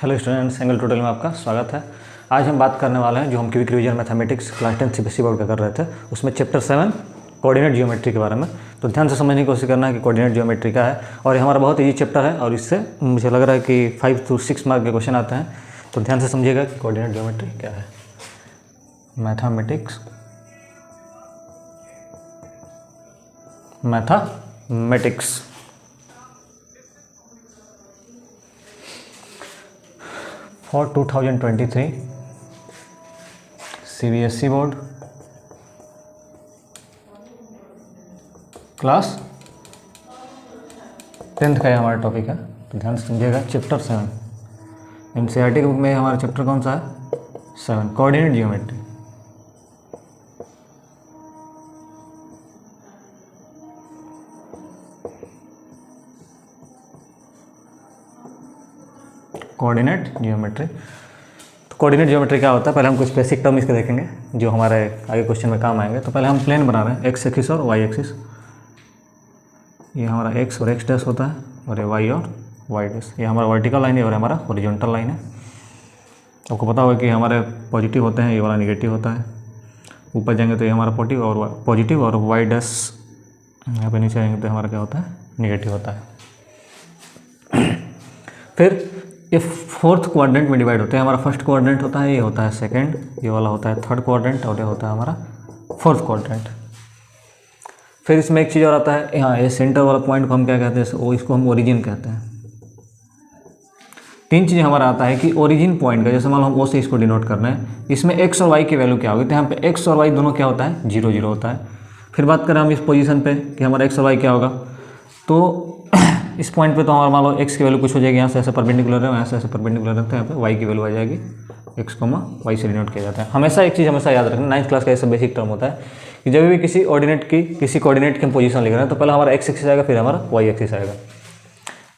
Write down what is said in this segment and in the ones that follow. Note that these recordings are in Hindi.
हेलो स्टूडेंट्स, एंगल ट्यूटोरियल में आपका स्वागत है। आज हम बात करने वाले हैं जो हम quick revision mathematics class 10 CBSE board का कर रहे थे, उसमें चैप्टर 7 कोऑर्डिनेट जियोमेट्री के बारे में। तो ध्यान से समझने की कोशिश करना है कि कोऑर्डिनेट जियोमेट्री क्या है, और ये हमारा बहुत ईजी चैप्टर है और इससे मुझे लग रहा है कि 5 to 6 मार्क के क्वेश्चन आते हैं। तो ध्यान से समझिएगा कि कोऑर्डिनेट जियोमेट्री क्या है। Mathematics 2023 CBSE board class 10th का हमारा टॉपिक है। तो ध्यान से समझिएगा, चैप्टर 7 एनसीईआरटी के बुक में हमारा चैप्टर कौन सा है? 7 कोऑर्डिनेट जियोमेट्री। Coordinate geometry. तो कोऑर्डिनेट जियोमेट्री क्या होता है, पहले हम कुछ बेसिक टर्म इसके देखेंगे जो हमारे आगे क्वेश्चन में काम आएंगे। तो पहले हम प्लेन बना रहे हैं, एक्स एक्सिस और वाई एक्सिस। ये हमारा एक्स और एक्स डैश होता है और ये वाई और वाई डैश। ये हमारा वर्टिकल लाइन है और हमारा हॉरिजॉन्टल लाइन है। आपको पता होगा कि हमारे पॉजिटिव होते हैं, ये वाला निगेटिव होता है। ऊपर जाएंगे तो ये हमारा पॉजिटिव और वाई डैश यहाँ पे नीचे आएंगे तो हमारा क्या होता है? नेगेटिव होता है। फिर ये फोर्थ क्वाड्रेंट में डिवाइड होते हैं। हमारा फर्स्ट क्वाड्रेंट होता है, ये होता है सेकंड, ये वाला होता है थर्ड क्वाड्रेंट और ये होता है हमारा फोर्थ क्वाड्रेंट। फिर इसमें एक चीज़ और आता है, यहाँ ये सेंटर वाला पॉइंट को हम क्या कहते हैं? इसको हम ओरिजिन कहते हैं। तीन चीज़ें हमारा आता है कि ओरिजिन पॉइंट का, जैसे मान लो हम ओ से इसको डिनोट कर रहे हैं, इसमें एक्स और वाई की वैल्यू क्या होगी? तो यहाँ पे एक्स और वाई दोनों क्या होता है? 0 0 होता है। फिर बात करें हम इस पोजीशन पे कि हमारा एक्स और वाई क्या होगा, तो इस पॉइंट पे तो हमारा मान लो एक्स की वैल्यू कुछ हो जाएगी, यहाँ से ऐसे परपेंडिकुलर है, यहाँ से ऐसे परपेंडिकुलर है, तो यहाँ पे वाई की वैल्यू आ जाएगी एक्स कोमा वाई से डिनोट किया जाता है। हमेशा एक चीज़ हमेशा याद रखना, 9th क्लास का ऐसा बेसिक टर्म होता है कि जब भी किसी कोऑर्डिनेट की हम पोजीशन लिख रहे हैं तो पहले हमारा एक्स एक्सिस आएगा, फिर हमारा वाई एक्सिस आएगा।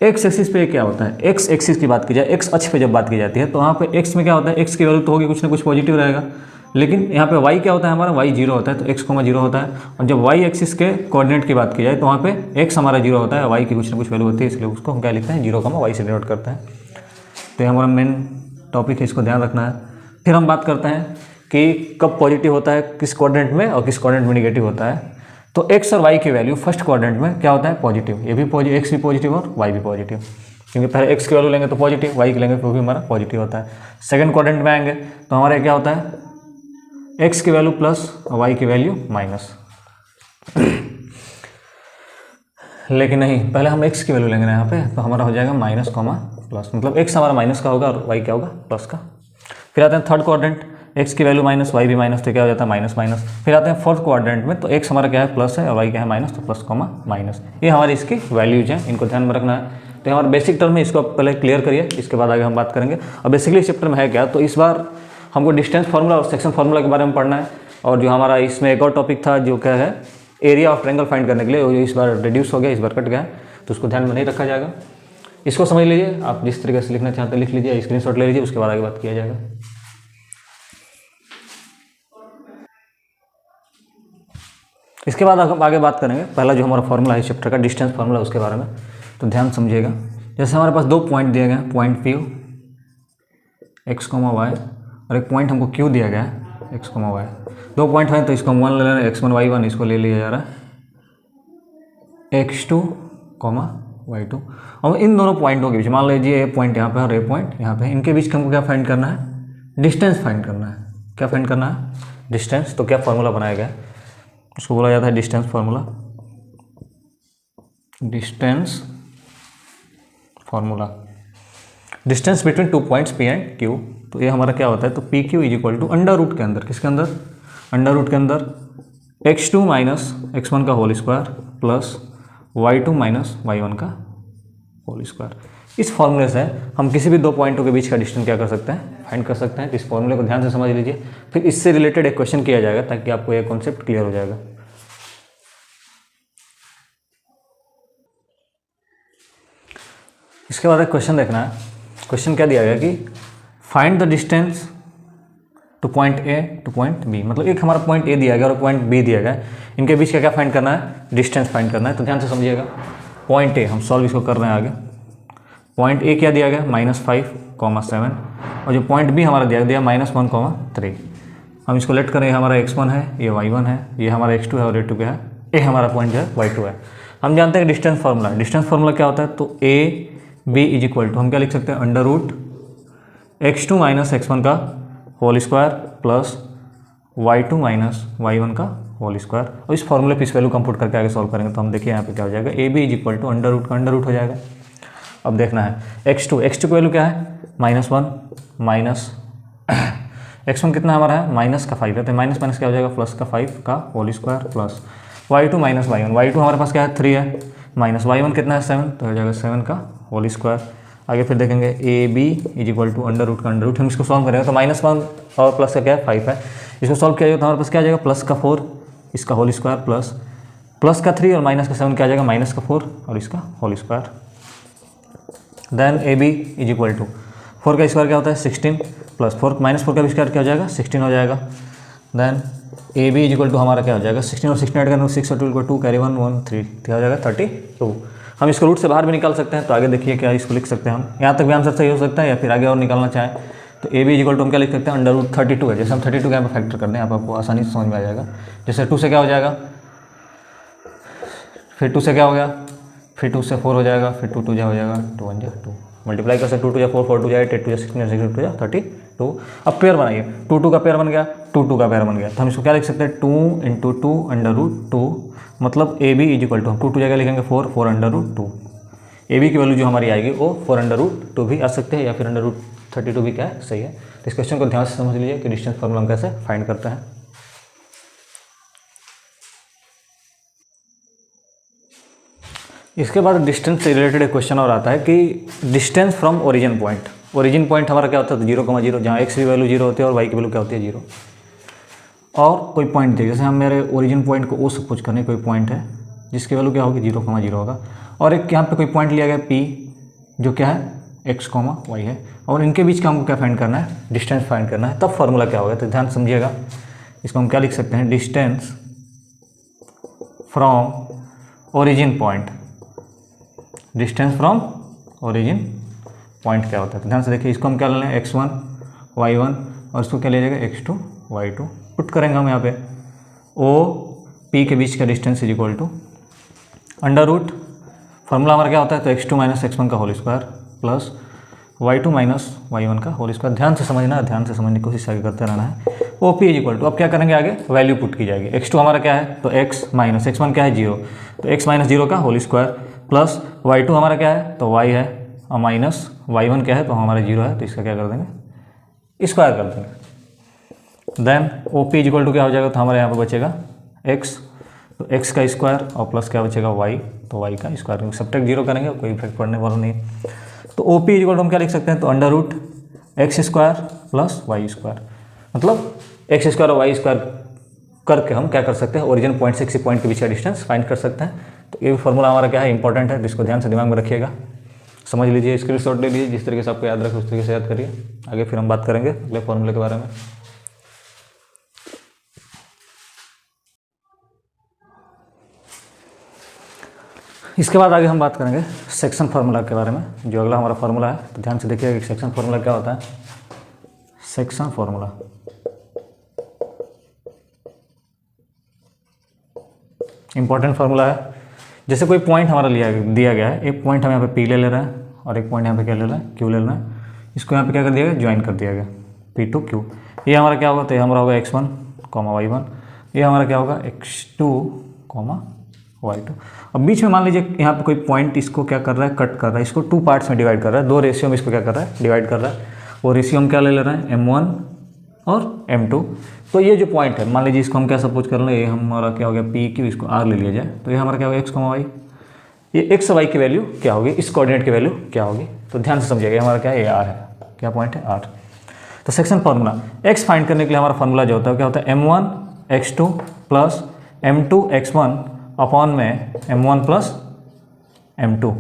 एक्स एक्सिस पे क्या होता है? एक्स एक्सिस की बात की जाए, एक्स अक्ष पे जब बात की जाती है तो वहाँ पे एक्स में क्या होता है? एक्स की वैल्यू तो होगी कुछ ना कुछ पॉजिटिव रहेगा, लेकिन यहाँ पे y क्या होता है? हमारा y 0 होता है, तो x, 0 होता है। और जब y एक्सिस के कोऑर्डिनेट की बात की जाए तो वहाँ पे x हमारा 0 होता है, y की कुछ ना कुछ वैल्यू होती है, इसलिए उसको हम क्या लिखते हैं? 0, y से डिनोट करते हैं। तो ये हमारा मेन टॉपिक है, इसको ध्यान रखना है। फिर हम बात करते हैं कि कब पॉजिटिव होता है किस कोऑर्डिनेट में और किस कोऑर्डिनेट में निगेटिव होता है। तो x और y की वैल्यू फर्स्ट कोऑर्डिनेट में क्या होता है? पॉजिटिव। ये भी x भी पॉजिटिव और y भी पॉजिटिव, क्योंकि पहले x की वैल्यू लेंगे तो पॉजिटिव, y की लेंगे तो भी हमारा पॉजिटिव होता है। सेकंड क्वाड्रेंट में आएंगे तो हमारा क्या होता है? x की वैल्यू प्लस और y की वैल्यू माइनस। लेकिन नहीं, पहले हम x की वैल्यू लेंगे ना यहाँ पे, तो हमारा हो जाएगा माइनस कॉमा प्लस, मतलब x हमारा माइनस का होगा और y क्या होगा? प्लस का। फिर आते हैं थर्ड क्वाड्रेंट, x की वैल्यू माइनस, y भी माइनस, तो क्या हो जाता है? Minus minus. फिर आते हैं फोर्थ क्वाड्रेंट में, तो x हमारा क्या है? प्लस है और y क्या है? माइनस, तो प्लस कॉमा माइनस। ये हमारी इसकी वैल्यूज हैं, इनको ध्यान में रखना है। तो हमारा बेसिक टर्म है, इसको पहले क्लियर करिए, इसके बाद आगे हम बात करेंगे। और बेसिकली इस चैप्टर में है क्या, तो इस बार हमको डिस्टेंस फार्मूला और सेक्शन फार्मूला के बारे में पढ़ना है। और जो हमारा इसमें एक और टॉपिक था जो क्या है? एरिया ऑफ ट्रायंगल फाइंड करने के लिए, वो इस बार रिड्यूस हो गया, इस बार कट गया, तो उसको ध्यान में नहीं रखा जाएगा। इसको समझ लीजिए, आप जिस तरीके से लिखना चाहते हैं लिख लीजिए, स्क्रीनशॉट ले लीजिए, उसके बाद आगे बात किया जाएगा। इसके बाद हम आगे बात करेंगे, पहला जो हमारा फार्मूला है इस चैप्टर का, डिस्टेंस फार्मूला, उसके बारे में। तो ध्यान समझिएगा, जैसे हमारे पास दो पॉइंट दिए गए हैं, पॉइंट P x, y, और एक पॉइंट हमको Q दिया गया है x, y। दो पॉइंट हैं तो इसको हम 1 ले लेना, x1 y1, इसको ले लिया जा रहा है x2, y2। और इन दोनों पॉइंटों के बीच, मान लीजिए ये पॉइंट यहाँ पे और ये पॉइंट यहाँ पे, इनके बीच हमको क्या फाइंड करना है? डिस्टेंस फाइंड करना है। क्या फाइंड करना है? डिस्टेंस। तो क्या फार्मूला बनाया गया है? उसको बोला जाता है distance formula. Distance formula, distance between 2 points P and Q। तो ये हमारा क्या होता है? तो PQ is equal to under root के अंदर, किसके अंदर? अंडर रूट के अंदर x2 माइनस x1 का whole square plus y2 minus y1 का होल स्क्वायर। इस फॉर्मूले से हम किसी भी दो पॉइंटों के बीच का डिस्टेंस क्या कर सकते हैं? फाइंड कर सकते हैं। इस फॉर्मूले को ध्यान से समझ लीजिए, फिर इससे रिलेटेड एक क्वेश्चन किया जाएगा ताकि आपको यह कॉन्सेप्ट क्लियर हो जाएगा। इसके बाद एक क्वेश्चन देखना है। क्वेश्चन क्या दिया गया कि find the distance two point A two point B, मतलब एक हमारा पॉइंट A दिया गया और पॉइंट B दिया गया, इनके बीच क्या क्या फाइंड करना है? डिस्टेंस फाइंड करना है। तो ध्यान से समझिएगा, पॉइंट A हम सॉल्व इसको कर रहे हैं आगे। पॉइंट ए क्या दिया गया -5,7 और जो पॉइंट बी हमारा दिया गया -1,3। हम इसको लेट करें, हमारा x1 है, ये y1 है, ये हमारा x2 है और ये 2 क्या है, ए हमारा पॉइंट जो है y2 है। हम जानते हैं डिस्टेंस फार्मूला, डिस्टेंस फार्मूला क्या होता है, तो A B is equal to हम क्या लिख सकते हैं √x2 - x1 का whole square plus y2 - y1 का होल स्क्वायर। और इस फॉर्मूले पे इस वैल्यू कंप्यूट करके आगे सॉल्व करेंगे तो हम देखिए यहाँ पे क्या हो जाएगा, A B is equal to under root का अंडर रूट हो जाएगा। अब देखना है x2 की वैल्यू क्या है -1 माइनस x1 कितना हमारा है -5 है, तो माइनस माइनस क्या हो जाएगा +5 का whole square plus y2 - y1 हमारे पास क्या है 3 है, माइनस y1 कितना है 7, तो हो जाएगा 7 का होल स्क्वायर। आगे फिर देखेंगे A B is equal to under root का अंडर रूट, हम इसको सॉल्व करेंगे तो -1 और प्लस का क्या है 5 है, इसको सॉल्व किया जाएगा तो हमारे पास क्या आ जाएगा +4 इसका होल स्क्वायर प्लस का 3 और -7 क्या आ जाएगा -4 और इसका whole square. Then A B is equal to 4 का स्क्वायर क्या होता है 16 प्लस 4 -4 का भी स्क्वायर क्या हो जाएगा 16 हो जाएगा। Then A B is equal to हमारा क्या हो जाएगा 16 और 16 ऐड करना 6 और 2 2 कैरी 1 1 3 क्या हो जाएगा 32। हम इसको रूट से बाहर भी निकाल सकते हैं, तो आगे देखिए क्या इसको लिख सकते हैं हम, यहाँ तक भी आंसर सही हो सकता है या फिर आगे और निकालना चाहें तो A B is equal to हम क्या लिख सकते हैं √32 है। जैसे हम 32 यहाँ पर फैक्टर करते हैं, यहाँ पर आपको आसानी से समझ में आ जाएगा। जैसे 2 से क्या हो जाएगा, फिर 2 से क्या हो गया, फिर 2 से 4 हो जाएगा, फिर 2 2 हो जाएगा 2 1 2 मल्टीप्लाई कर सकते 2 2 4 4 2 8 8 2 16 6 2 32। अब पेयर बनाइए 2 2 का पेयर बन गया 2 2 का पेयर बन गया, तो हम इसको क्या लिख सकते हैं 2 × 2 √2 मतलब A B is equal to हम 2 2 जगह लिखेंगे 4 4 √2। ए बी की वैल्यू जो हमारी आएगी वो 4 √2 भी आ सकते हैं या फिर √32 भी क्या है सही है। तो इस क्वेश्चन को ध्यान से समझ लीजिए कि डिस्टेंस फार्मूला हम कैसे फाइंड करते हैं। इसके बाद डिस्टेंस से रिलेटेड एक क्वेश्चन और आता है कि distance from origin point. Origin point हमारा क्या होता है 0,0 जहाँ x की वैल्यू 0 होती है और y की वैल्यू क्या होती है 0। और कोई पॉइंट देखिए, जैसे हम मेरे ओरिजिन पॉइंट को ओ सपोज करने कोई पॉइंट है जिसकी वैल्यू क्या होगी 0,0 होगा, और एक यहाँ पे कोई पॉइंट लिया गया p जो क्या है x, y है, और इनके बीच का हमको क्या फाइंड करना है डिस्टेंस फाइंड करना है। तब फार्मूला क्या होगा, तो ध्यान समझिएगा। इसको हम क्या लिख सकते हैं distance from origin point. Distance from origin point क्या होता है, तो ध्यान से देखिए। इसको हम क्या ले लें x1 y1 और इसको क्या ले जाएगा x2 y2। पुट करेंगे हम यहाँ पे ओ पी के बीच का distance is equal to under root, formula हमारा क्या होता है तो x2 - x1 का whole square plus y2 - y1 का होल स्क्वायर। ध्यान से समझना, ध्यान से समझने की कोशिश आगे करते रहना है। O P is equal to अब क्या करेंगे आगे वैल्यू पुट की जाएगी। x2 हमारा क्या है तो x - x1 क्या है 0, तो x - 0 का होल स्क्वायर प्लस y2 हमारा क्या है तो y है और माइनस y1 क्या है तो हमारा 0 है, तो इसका क्या कर देंगे स्क्वायर कर देंगे। Then O P is equal to क्या हो जाएगा तो हमारे यहाँ पर बचेगा x, तो x का स्क्वायर और प्लस क्या बचेगा y, तो y का स्क्वायर। सब्ट्रैक्ट 0 करेंगे कोई इफेक्ट पड़ने वाला नहीं। तो O P is equal to हम क्या लिख सकते हैं तो √x² प्लस y स्क्वायर, मतलब x स्क्वायर और y स्क्वायर करके हम क्या कर सकते हैं ओरिजिन पॉइंट से किसी पॉइंट के बीच का डिस्टेंस फाइंड कर सकते हैं। तो ये फार्मूला हमारा क्या है इंपॉर्टेंट है, जिसको ध्यान से दिमाग में रखिएगा, समझ लीजिए, स्क्रीनशॉट ले लीजिए, जिस तरीके से आपको याद रखे उस तरीके से याद करिए। आगे फिर हम बात करेंगे अगले फार्मूले के बारे में। इसके बाद आगे हम बात करेंगे सेक्शन फार्मूला के बारे में, जो अगला हमारा फार्मूला है। तो ध्यान से देखिएगा कि सेक्शन फार्मूला क्या होता है। सेक्शन फार्मूला इंपॉर्टेंट फार्मूला है। जैसे कोई पॉइंट हमारा दिया गया है, एक पॉइंट हम यहाँ पे पी ले रहे हैं और एक पॉइंट यहाँ पे क्या ले रहे हैं क्यू ले रहे हैं। इसको यहाँ पे क्या कर दिया गया ज्वाइन कर दिया गया P to Q। ये हमारा क्या होगा तो ये हमारा होगा x1, y1, ये हमारा क्या होगा x2, y2। अब बीच में मान लीजिए यहाँ पे कोई पॉइंट इसको क्या कर रहा है कट कर रहा है, इसको 2 पार्ट्स में डिवाइड कर रहा है, 2 रेशियो में इसको क्या कर रहा है डिवाइड कर रहा है। और रेशियो हम क्या ले रहे हैं m1 और m2। तो ये जो पॉइंट है मान लीजिए इसको हम क्या सपोज कर लें, ये हमारा क्या हो गया PQ, इसको R ले लिया जाए, तो ये हमारा क्या होगा x, y। ये x और y की वैल्यू क्या होगी, इस कोऑर्डिनेट की वैल्यू क्या होगी, तो ध्यान से समझिएगा। हमारा क्या है ये R है, क्या पॉइंट है R। तो सेक्शन फार्मूला x फाइंड करने के लिए हमारा फार्मूला जो होता है क्या होता है m1 x2 plus m2 x1 upon में m1 प्लस m2।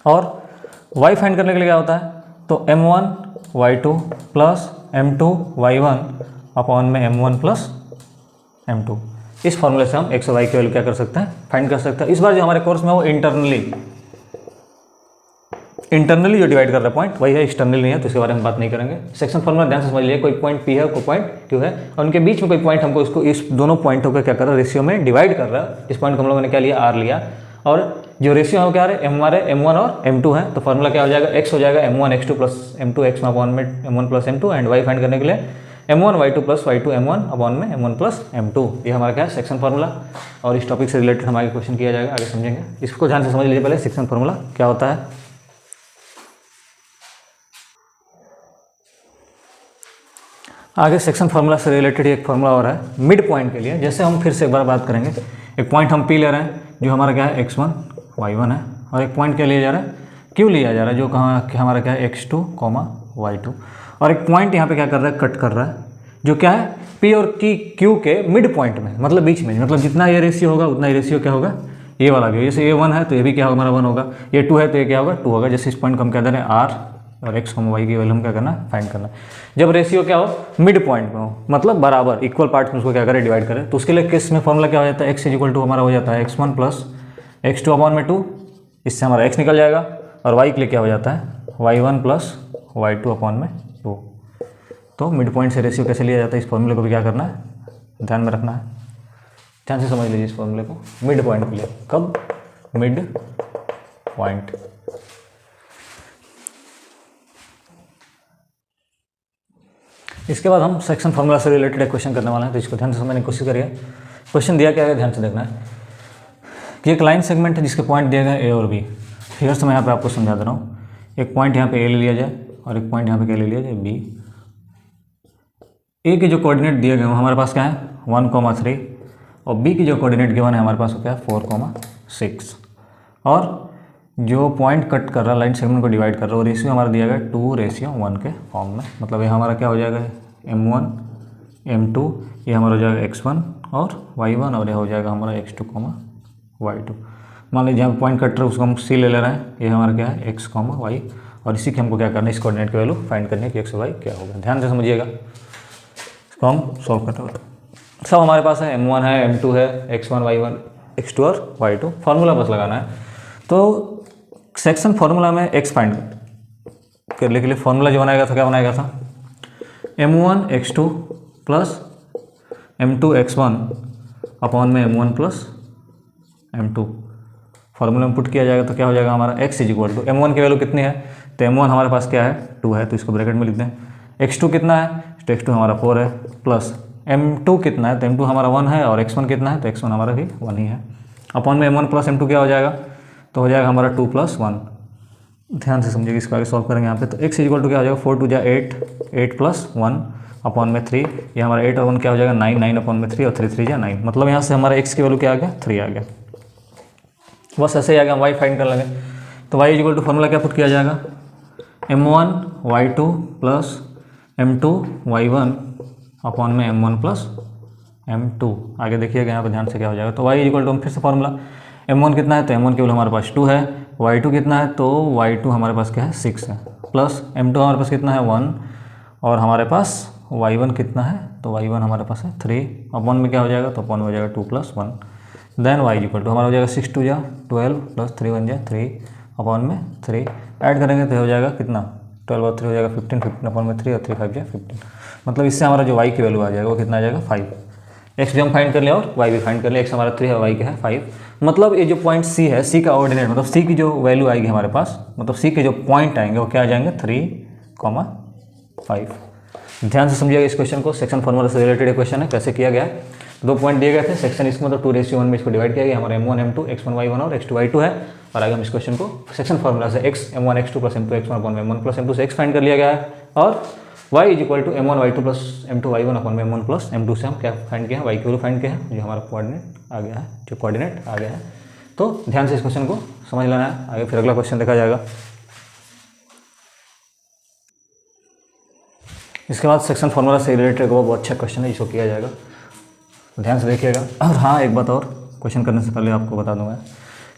और y फाइंड करने के लिए क्या होता है तो m1 y2 plus m2 y1 upon में m1 प्लस m2। इस फॉर्मूले से हम x और y की वैल्यू क्या कर सकते हैं फाइंड कर सकते हैं। इस बार जो हमारे कोर्स में वो इंटरनली इंटरनली जो डिवाइड कर रहा है पॉइंट वही है, एक्सटर्नली नहीं है, तो इसके बारे में बात नहीं करेंगे। सेक्शन फॉर्मूला ध्यान से समझ लीजिए, कोई पॉइंट P है, कोई पॉइंट Q है, और उनके बीच में कोई पॉइंट हमको इसको इस दोनों पॉइंटों का क्या कर रहा है, रेशियो में डिवाइड कर रहा है। इस पॉइंट को हम लोगों ने क्या लिया, R लिया, और जो रेशियो है क्या है, हमारे M1 और M2 है, तो फॉर्मूला क्या हो जाएगा, x हो जाएगा M1 x2 plus M2 x upon में M1 plus M2, and y find करने के लिए M1 y2 plus y2 M1 upon में M1 प्लस M2। ये हमारा क्या है, सेक्शन फार्मूला, और इस टॉपिक से रिलेटेड हम आगे क्वेश्चन किया जाएगा, आगे समझेंगे। इसको ध्यान से समझ लीजिए पहले, सेक्शन फार्मूला क्या होता है। आगे सेक्शन फार्मूला से रिलेटेड एक फार्मूला और है मिड पॉइंट के लिए। जैसे हम फिर से एक बार बात करेंगे, एक पॉइंट हम P ले रहे हैं जो हमारा क्या है x1 y1 है, और एक पॉइंट क्या लिया जा रहा है, Q लिया जा रहा है जो कहाँ हमारा क्या है x2, y2, और एक पॉइंट यहाँ पे क्या कर रहा है, कट कर रहा है, जो क्या है P और Q के मिड पॉइंट में, मतलब बीच में, मतलब जितना ये रेशियो होगा उतना ही रेशियो क्या होगा, ये वाला भी। जैसे ये 1 है तो ये भी क्या होगा, हमारा 1 होगा, ये 2 है तो ये क्या होगा, 2 होगा। जैसे इस पॉइंट को हम क्या दे रहे हैं R, और x y की वैल्यू हम क्या करना है, फाइंड करना है। जब रेशियो क्या हो, मिड पॉइंट में हो, मतलब बराबर इक्वल पार्ट में उसको क्या करें, डिवाइड करें, तो उसके लिए किस में फॉर्मूला क्या हो जाता है, x इक्वल टू हमारा हो जाता है x1 प्लस x2 अपॉन में 2, इससे हमारा x निकल जाएगा, और y के लिए क्या हो जाता है y1 प्लस y2 अपॉन में 2। तो मिड पॉइंट से रेशियो कैसे लिया जाता है, इस फॉर्मूले को भी क्या करना है, ध्यान में रखना है। ध्यान से समझ लीजिए इस फॉर्मूले को, मिड पॉइंट के लिए, कब, मिड पॉइंट। इसके बाद हम सेक्शन फार्मूला से रिलेटेड एक क्वेश्चन करने वाले हैं, तो इसको ध्यान से समझने की कोशिश करिए। क्वेश्चन दिया क्या है, ध्यान से देखना है कि एक लाइन सेगमेंट है जिसके पॉइंट दिए गए A और B। फिर से मैं यहाँ पे आपको समझा दे रहा हूँ, एक पॉइंट यहाँ पे A ले लिया जाए और एक पॉइंट यहाँ पे क्या ले लिया जाए, B। A के जो कोऑर्डिनेट दिए गए हैं हमारे पास क्या है 1,3, और B की जो कोऑर्डिनेट गिवन है हमारे पास क्या है 4,6, और जो पॉइंट कट कर रहा है, लाइन सेगमेंट को डिवाइड कर रहा है, वो रेशियो हमारा दिया गया 2:1 के फॉर्म में। मतलब ये हमारा क्या हो जाएगा, M1 M2, ये हमारा हो जाएगा x1 और y1, और ये हो जाएगा हमारा x2, y2। मान लीजिए हम पॉइंट कट रहे हैं उसको हम C ले ले रहे हैं, ये हमारा क्या है x, y, और इसी के हमको क्या करना है, इस कोऑर्डिनेट की वैल्यू फाइंड करनी है कि x और y क्या होगा। ध्यान से समझिएगा, इसको हम सॉल्व करते हैं। सब हमारे पास है, M1 है, M2 है, x1 y1 x2 और y2, फार्मूला बस लगाना है। तो सेक्शन फार्मूला में x फाइंड करने के लिए फार्मूला जो बनाएगा था, क्या बनाएगा था, M1 x2 plus M2 x1 upon में M1 प्लस M2। फार्मूला में पुट किया जाएगा तो क्या हो जाएगा हमारा x is equal to, M1 की वैल्यू कितनी है, तो M1 हमारे पास क्या है 2 है, तो इसको ब्रैकेट में लिख दें। x2 कितना है, तो x2 हमारा 4 है, प्लस M2 कितना है, तो M2 हमारा 1 है, और x1 कितना है, तो x1 हमारा भी 1 ही है, अपॉन में M1 प्लस M2 क्या हो जाएगा, तो हो जाएगा हमारा 2 + 1। ध्यान से समझिएगा, इसको आगे सॉल्व करेंगे यहाँ पे। तो x इक्वल टू क्या हो जाएगा 4 × 2 = 8, 8 + 1 अपॉन में 3, ये हमारा 8 और 1 क्या हो जाएगा 9, 9 अपॉन में 3, और 3 3 = 9। मतलब यहाँ से हमारा x की वैल्यू क्या आ गया 3 आ गया। बस ऐसे ही आ गया, हम y फाइंड कर लेंगे। तो y इक्वल टू फॉर्मूला क्या पुट किया जाएगा, M1 y2 plus M2 y1 upon में M1 प्लस M2। आगे देखिएगा यहाँ पे ध्यान से क्या हो जाएगा। तो y इक्वल टू हम फिर से फॉर्मूला, M1 कितना है, तो M1 केवल हमारे पास 2 है, y2 कितना है, तो y2 हमारे पास क्या है 6 है, प्लस M2 हमारे पास कितना है 1, और हमारे पास y1 कितना है, तो y1 हमारे पास है 3, अपॉन में क्या हो जाएगा, तो अपॉन में हो जाएगा 2 + 1। देन y इक्वल टू हमारा हो जाएगा 6 × 2 = 12 प्लस 3 × 1 = 3 अपॉन में 3, ऐड करेंगे तो हो जाएगा कितना 12 और 3 हो जाएगा 15, 15 अपॉन में 3, और 3 × 5 = 15। मतलब इससे हमारा जो y की वैल्यू आ जाएगा वो कितना आ जाएगा 5। x भी हम फाइंड कर लिया और y भी फाइंड कर लिया, x हमारा 3 है, y क्या है 5। मतलब ये जो पॉइंट C है, C का ऑर्डिनेट मतलब C की जो वैल्यू आएगी हमारे पास, मतलब C के जो पॉइंट आएंगे वो क्या आ जाएंगे 3, 5। ध्यान से समझिएगा इस क्वेश्चन को, सेक्शन फार्मूला से रिलेटेड क्वेश्चन है। कैसे किया गया है, 2 पॉइंट दिए गए थे, सेक्शन इसको मतलब 2:1 में इसको डिवाइड किया गया, हमारा M1 M2 x1 y1 और x2 y2 है। और आगे हम इस क्वेश्चन को सेक्शन फार्मूला से x M1 x2 plus M2 x1 upon M1 plus M2 से x फाइंड कर लिया गया है, और y is equal to M1 y2 plus M2 y1 upon M1 plus M2 से हम क्या फाइंड किया है, y की वैल्यू फाइंड किया है, जो हमारा कोऑर्डिनेट आ गया है, जो कोऑर्डिनेट आ गया है। तो ध्यान से इस क्वेश्चन को समझ लेना है, आगे फिर अगला क्वेश्चन देखा जाएगा। इसके बाद सेक्शन फार्मूला से रिलेटेड बहुत अच्छा क्वेश्चन है, इसको किया जाएगा, ध्यान से देखिएगा। और हाँ, एक बात और, क्वेश्चन करने से पहले आपको बता दूंगा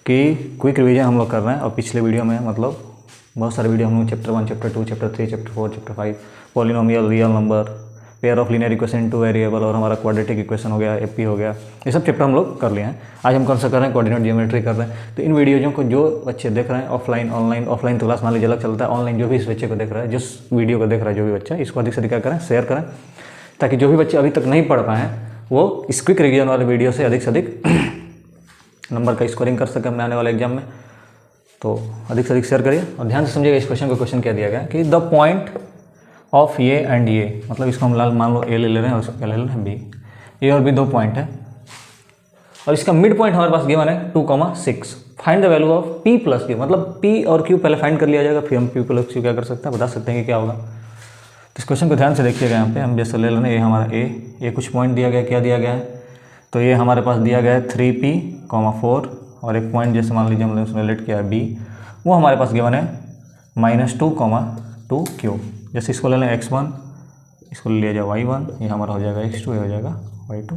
कि क्विक रिवीजन हम लोग कर रहे हैं, और पिछले वीडियो में मतलब बहुत सारे वीडियो हम लोग chapter 1, chapter 2, chapter 3, chapter 4, chapter 5, polynomial, real number, pair of linear equation two variable, और हमारा क्वाड्रेटिक इक्वेशन हो गया, एपी हो गया, ये सब चैप्टर हम लोग कर लिए हैं। आज हम कौन सा कर रहे हैं, कोऑर्डिनेट ज्योमेट्री कर रहे हैं। तो इन वीडियोज़ों को जो बच्चे देख रहे हैं ऑफलाइन ऑफलाइन तो क्लास मान लीजिए अलग चलता है, ऑनलाइन जो भी इस बच्चे को देख रहा है, जिस वीडियो को देख रहा है जो भी बच्चा, इसको अधिक से अधिक क्या करें, शेयर करें, ताकि जो भी बच्चे अभी तक नहीं पढ़ पाए हैं वो इस क्विक रिवीजन वाले वीडियो से अधिक नंबर का स्कोरिंग कर सके अपने आने वाले एग्जाम में। तो अधिक से अधिक शेयर करिए और ध्यान से समझिएगा इस क्वेश्चन को। क्वेश्चन क्या दिया गया कि the point of A and A, मतलब इसको हम लाल मान लो ए ले रहे हैं और इसको क्या ले रहे हैं, बी। ए और बी दो पॉइंट है और इसका मिड पॉइंट हमारे पास गिवन है 2,6। Find the value of P plus Q, मतलब पी और क्यू पहले फाइंड कर लिया जाएगा, फिर हम पी प्लस क्यू क्या कर सकते हैं, बता सकते हैं कि क्या होगा। तो इस क्वेश्चन को ध्यान से देखिएगा। यहाँ पे हम जैसे ले लेना, ये हमारा ए कुछ पॉइंट दिया गया, क्या दिया गया है, तो ये हमारे पास दिया गया है 3p,4 और एक पॉइंट जैसे मान लीजिए हमने उसमें रिलेट किया है बी, वो हमारे पास गिवन है -2,2q। जैसे इसको ले लें x1, इसको ले लिया जाए y1, ये हमारा हो जाएगा x2, ये हो जाएगा y2।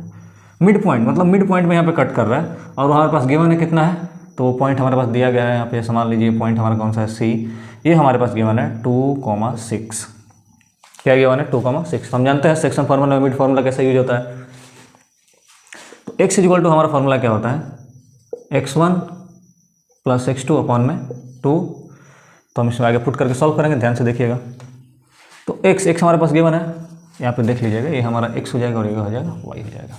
मिड पॉइंट मतलब मिड पॉइंट में यहाँ पे कट कर रहा है और हमारे पास गिवन है कितना है, तो वो पॉइंट हमारे पास दिया गया है यहाँ पे, जैसे मान लीजिए पॉइंट हमारा कौन सा है c, ये हमारे पास गिवन है 2,6। क्या गिवन है 2,6। हम जानते हैं सेक्शन फार्मूला में मिड फार्मूला कैसे यूज होता है। तो x इक्वल टू हमारा फार्मूला क्या होता है, x1 + x2 अपॉन में 2। तो हम इसमें आगे पुट करके सॉल्व करेंगे, ध्यान से देखिएगा। तो x हमारे पास गिवन है, यहाँ पे देख लीजिएगा, ये हमारा x हो जाएगा और ये हो जाएगा y हो जाएगा।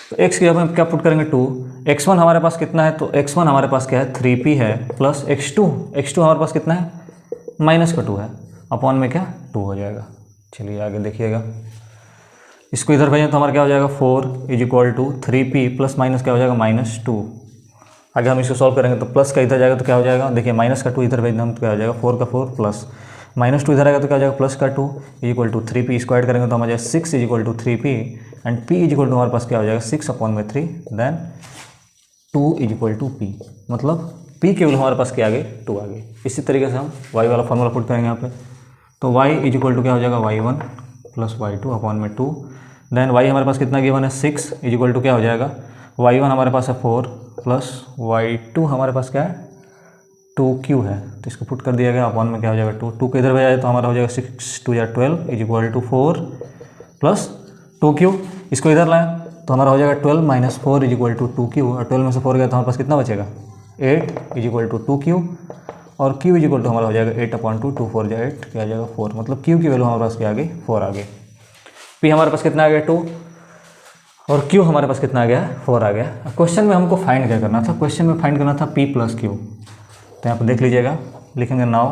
तो x की हम क्या पुट करेंगे 2, x1 हमारे पास कितना है, तो x1 हमारे पास क्या है 3p है प्लस x2 हमारे पास कितना है -2 है, अपॉन में क्या 2 हो जाएगा। चलिए आगे देखिएगा, इसको इधर भेजें तो हमारा क्या हो जाएगा 4 = 3p प्लस माइनस क्या हो जाएगा -2। आगे हम इसको सॉल्व करेंगे तो प्लस का इधर जाएगा तो क्या हो जाएगा, देखिए -2 इधर भेजना हम तो क्या हो जाएगा 4 का 4 प्लस -2 इधर आएगा तो क्या हो जाएगा +2 = 3p। इसको ऐड करेंगे तो हमारा 6 = 3p एंड p = हमारे पास क्या हो जाएगा 6/3 देन 2 = p, मतलब p के वैल्यू हमारे पास क्या आ गई 2 आ गई। इसी तरीके से हम y वाला फॉर्मूला पुट करेंगे यहाँ पे, तो y = क्या हो जाएगा y1 + y2 अपॉन में 2। देन y हमारे पास कितना गिवन है 6 = क्या हो जाएगा, y1 हमारे पास है 4 प्लस y2 हमारे पास क्या है 2q है, तो इसको पुट कर दिया गया, अपॉन में क्या हो जाएगा 2 को इधर भेजा तो हमारा हो जाएगा 6 2 = 12 = 4 प्लस 2q। इसको इधर लाएं तो हमारा हो जाएगा 12 - 4 = 2q, और 12 में से 4 गया तो हमारे पास कितना बचेगा 8 = 2q, और q = हमारा हो जाएगा 8/2, 2 4 = 8, क्या आ जाएगा 4, मतलब q की वैल्यू हमारे पास क्या आ गई 4 आ गई। p हमारे पास कितना आ गया 2 और q हमारे पास कितना आ गया 4 आ गया। क्वेश्चन में हमको फाइंड क्या करना था, क्वेश्चन में फाइंड करना था p + q। तो यहाँ पर देख लीजिएगा, लिखेंगे नाउ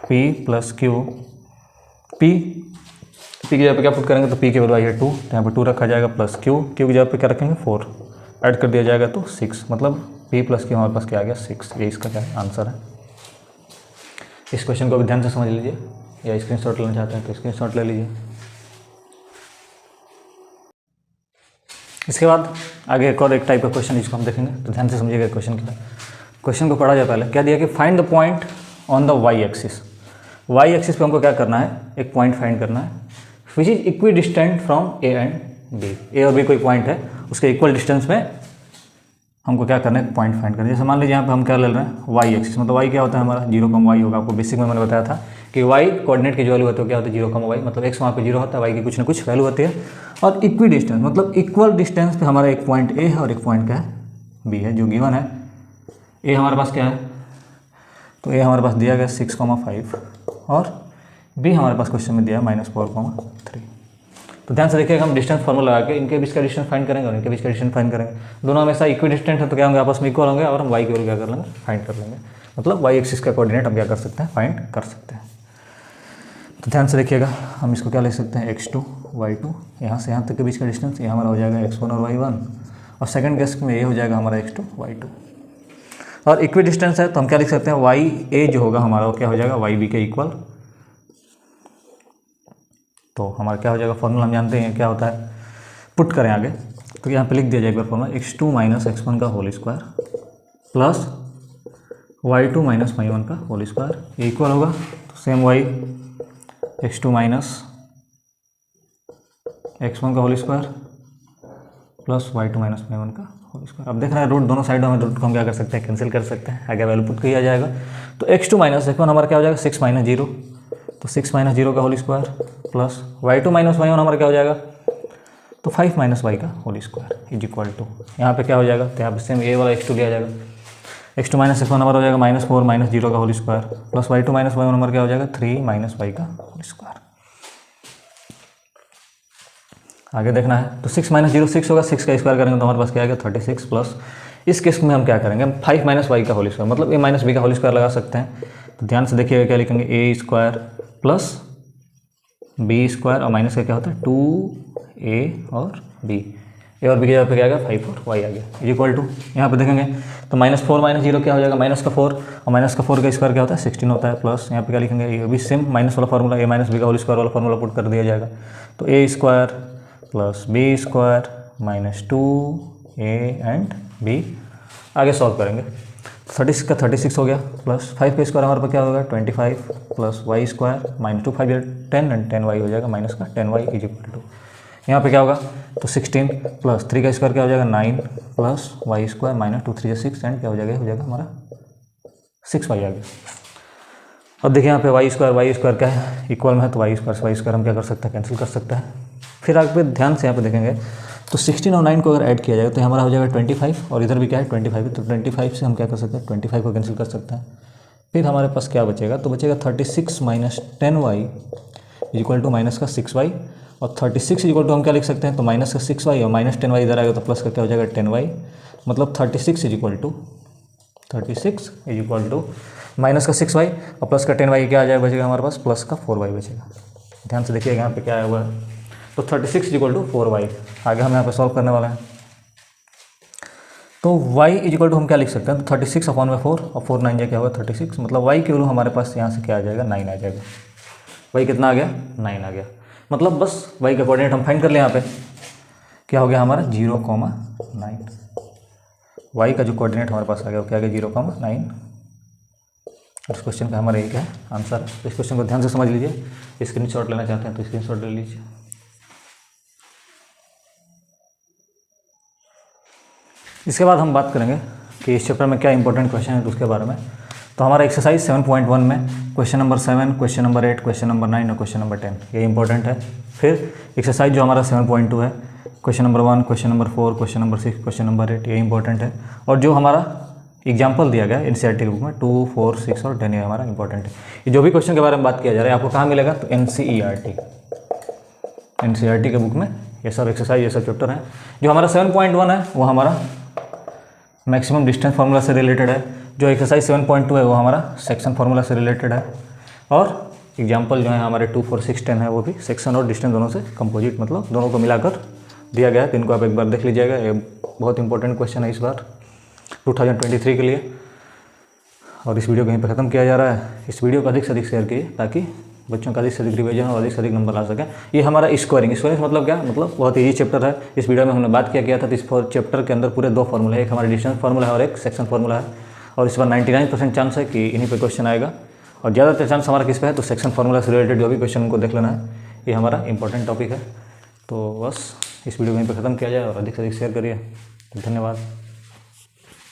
p + q, p की जगह पे क्या पुट करेंगे तो p की वैल्यू आई है 2, तो यहाँ पर 2 रखा जाएगा प्लस q की जगह पे क्या रखेंगे 4, ऐड कर दिया जाएगा तो 6, मतलब p + q हमारे पास क्या आ गया 6। ये इसका क्या आंसर है। इस क्वेश्चन को अभी ध्यान से समझ लीजिए, या स्क्रीनशॉट लेना चाहते हैं तो स्क्रीनशॉट ले लीजिए। इसके बाद आगे एक और एक टाइप का क्वेश्चन जिसको हम देखेंगे, तो ध्यान से समझिएगा क्वेश्चन क्या है। क्वेश्चन को पढ़ा जाए पहले, क्या दिया कि find the point on the Y axis. Y axis पे हमको क्या करना है, एक पॉइंट फाइंड करना है which is equidistant from A and B. A और बी कोई पॉइंट है, उसके इक्वल डिस्टेंस में हमको क्या करना है, पॉइंट फाइंड करना है। जैसे मान लीजिए यहाँ पे हम क्या ले रहे हैं वाई एक्सिस, मतलब वाई क्या होता है हमारा 0, y होगा। आपको बेसिक में मैंने बताया था कि वाई कोऑर्डिनेट की जो वैल्यू होती है क्या होती है 0, y, मतलब x वहाँ पे 0 होता है, y की कुछ ना कुछ वैल्यू होती है। और इक्वी डिस्टेंस मतलब इक्वल डिस्टेंस पे हमारा एक पॉइंट a है और एक पॉइंट क्या है b है, जो गिवन है। a हमारे पास क्या है, तो a हमारे पास दिया गया 6,5 और b हमारे पास क्वेश्चन में दिया -4,3। तो ध्यान से देखिएगा, हम डिस्टेंस फार्मूला लगा के इनके बीच का डिस्टेंस फाइंड करेंगे और इनके बीच का डिस्टेंस फाइंड करेंगे। दोनों हमेशा इक्वी डिस्टेंट है तो क्या होंगे, आपस में इक्वल होंगे, और हम y की वैल्यू क्या कर लेंगे फाइंड कर लेंगे। मतलब y एक्सिस का कोऑर्डिनेट हम क्या कर सकते हैं, फाइंड कर सकते हैं। तो ध्यान से देखिएगा, हम इसको क्या लिख सकते हैं x2 y2, यहाँ से यहाँ तक के बीच का डिस्टेंस ये हमारा हो जाएगा x1 और y1, और सेकंड केस में ये हो जाएगा हमारा x2 y2। और इक्वी डिस्टेंस है तो हम क्या लिख सकते हैं, ya जो होगा हमारा वो क्या हो जाएगा yb के इक्वल। तो हमारा क्या हो जाएगा, फॉर्मूला हम जानते हैं क्या होता है, पुट करें आगे तो यहाँ पे लिख दिया जाएगा फॉर्मूला x2 - x1 का whole square plus y2 - y1 का होल स्क्वायर, ये इक्वल होगा। तो सेम y x2 - x1 का whole square plus y2 - y1 का होल स्क्वायर। अब देख रहे हैं रूट दोनों साइडों में, रूट को हम क्या कर सकते हैं, कैंसिल कर सकते हैं, आगे वैल्यू पुट किया जाएगा। तो x2 - x1 हमारा क्या हो जाएगा 6 - 0, तो 6 - 0 का whole square plus y2 minus y1 हमारा क्या हो जाएगा, तो 5 माइनस वाई का whole square is equal to, यहाँ पे क्या हो जाएगा, तो यहाँ पे सेम ए वाला x2 लिया जाएगा, x2 माइनस x1 नंबर हो जाएगा -4 माइनस 0 का whole square plus y2 minus y1 number क्या हो जाएगा 3 माइनस y का होल स्क्वायर। आगे देखना है तो 6 माइनस 0 6 होगा, 6 का स्क्वायर करेंगे तो हमारे पास क्या आएगा 36 प्लस, इस केस में हम क्या करेंगे, हम 5 माइनस वाई का होल स्क्वायर मतलब a माइनस बी का होल स्क्वायर लगा सकते हैं। तो ध्यान से देखिएगा क्या लिखेंगे, ए स्क्वायर प्लस बी स्क्वायर और माइनस का क्या होता है 2a और b, ए और बी के जगह पे क्या आएगा 5 और y आ गया इज इक्वल टू, यहाँ पे देखेंगे तो -4 माइनस 0 क्या हो जाएगा माइनस का 4 और माइनस का 4 का स्क्वायर क्या होता है 16 होता है प्लस, यहाँ पे क्या लिखेंगे ये भी सेम माइनस वाला फार्मूला, ए माइनस बी का होल स्क्वायर वाला फार्मूला पुट कर दिया जाएगा। तो A square plus B square minus 2a and b, आगे सॉल्व करेंगे 36 का 36 हो गया प्लस 5 का स्क्वायर हमारे पास क्या होगा 25 plus Y square minus 2 5 10 and 10y हो जाएगा माइनस का 10y इज इक्वल टू, यहाँ पे क्या होगा तो 16 प्लस 3 का स्क्वायर क्या हो जाएगा 9 plus Y square minus 2 3 6 and क्या हो जाएगा हमारा 6y आ गया। अब देखिए यहाँ पे वाई स्क्वायर क्या है इक्वल में है, तो वाई स्क्वायर हम क्या कर सकते हैं कैंसिल कर सकते हैं। फिर आगे ध्यान से यहाँ पे देखेंगे तो 16 और 9 को अगर ऐड किया जाए तो हमारा हो जाएगा 25 और इधर भी क्या है 25, तो 25 से हम क्या कर सकते हैं 25 को कैंसिल कर सकते हैं। फिर हमारे पास क्या बचेगा, तो बचेगा 36 minus 10y equal to minus का 6y, और 36 इक्वल टू हम क्या लिख सकते हैं, तो माइनस का 6y और माइनस 10y इधर आएगा तो प्लस का क्या हो जाएगा 10y, मतलब 36 इज इक्वल टू माइनस का 6y और प्लस का 10y क्या आ जाएगा बचेगा हमारे पास प्लस का 4y बचेगा। ध्यान से देखिएगा यहाँ पे क्या आया हुआ है, तो 36 इक्वल टू 4y। आगे हम यहाँ पे सॉल्व करने वाले हैं, तो y इक्वल टू हम क्या लिख सकते हैं, तो 36 अपॉन में 4 और 4 9 क्या होगा 36, मतलब y की वैल्यू हमारे पास यहाँ से क्या आ जाएगा 9 आ जाएगा। y कितना आ गया 9 आ गया, मतलब बस y का कोऑर्डिनेट हम फाइंड कर लें। यहाँ पे क्या हो गया हमारा 0,9, y का जो कोऑर्डिनेट हमारे पास आ गया वो क्या आ गया 0,9। इस क्वेश्चन का हमारा एक है आंसर। इस क्वेश्चन को ध्यान से समझ लीजिए, स्क्रीनशॉट लेना चाहते हैं तो स्क्रीनशॉट ले लीजिए। इसके बाद हम बात करेंगे कि इस चैप्टर में क्या इंपॉर्टेंट क्वेश्चन है तो उसके बारे में। तो हमारा एक्सरसाइज 7.1 में question number 7, question number 8, question number 9 और क्वेश्चन नंबर 10 ये इंपॉर्टेंट है। फिर एक्सरसाइज जो हमारा 7.2 है, question number 1, question number 4, question number 6, question number 8 ये इंपॉर्टेंट है। और जो हमारा एग्जाम्पल दिया गया एनसीईआरटी के बुक में 2, 4, 6 और 10 ये हमारा इंपॉर्टेंट है। ये जो भी क्वेश्चन के बारे में बात किया जा रहा है आपको कहाँ मिलेगा, तो एनसीईआरटी के बुक में ये सब एक्सरसाइज ये सब चैप्टर हैं। जो हमारा 7.1 है वो हमारा मैक्सिमम डिस्टेंस फार्मूला से रिलेटेड है। जो एक्सरसाइज 7.2 है वो हमारा सेक्शन फार्मूला से रिलेटेड है। और एग्जाम्पल जो है हमारे 2, 4, 6, 10 है वो भी सेक्शन और डिस्टेंस दोनों से कंपोजिट मतलब दोनों को मिलाकर दिया गया है। तो इनको आप एक बार देख लीजिएगा, ये बहुत इंपॉर्टेंट क्वेश्चन है इस बार 2023 के लिए। और इस वीडियो को यहीं पर ख़त्म किया जा रहा है। इस वीडियो को अधिक से अधिक शेयर कीजिए ताकि बच्चों का अधिक से अधिक रिवीजन और अधिक से अधिक नंबर ला सकें। ये हमारा स्क्वायरिंग मतलब क्या, मतलब बहुत ईजी चैप्टर है। इस वीडियो में हमने बात किया गया था तो इस चैप्टर के अंदर पूरे 2 फार्मूले हैं, एक हमारा डिस्टेंस फार्मूला है और एक सेक्शन फार्मूला है। और इस बार 99% चांस है कि इन्हीं पे क्वेश्चन आएगा और ज़्यादातर चांस हमारा किस पे है, तो सेक्शन फार्मूला से रिलेटेड जो भी क्वेश्चन उनको देख लेना है। ये हमारा इंपॉर्टेंट टॉपिक है। तो बस इस वीडियो को यहीं पर ख़त्म किया जाए और अधिक से अधिक शेयर करिए। धन्यवाद।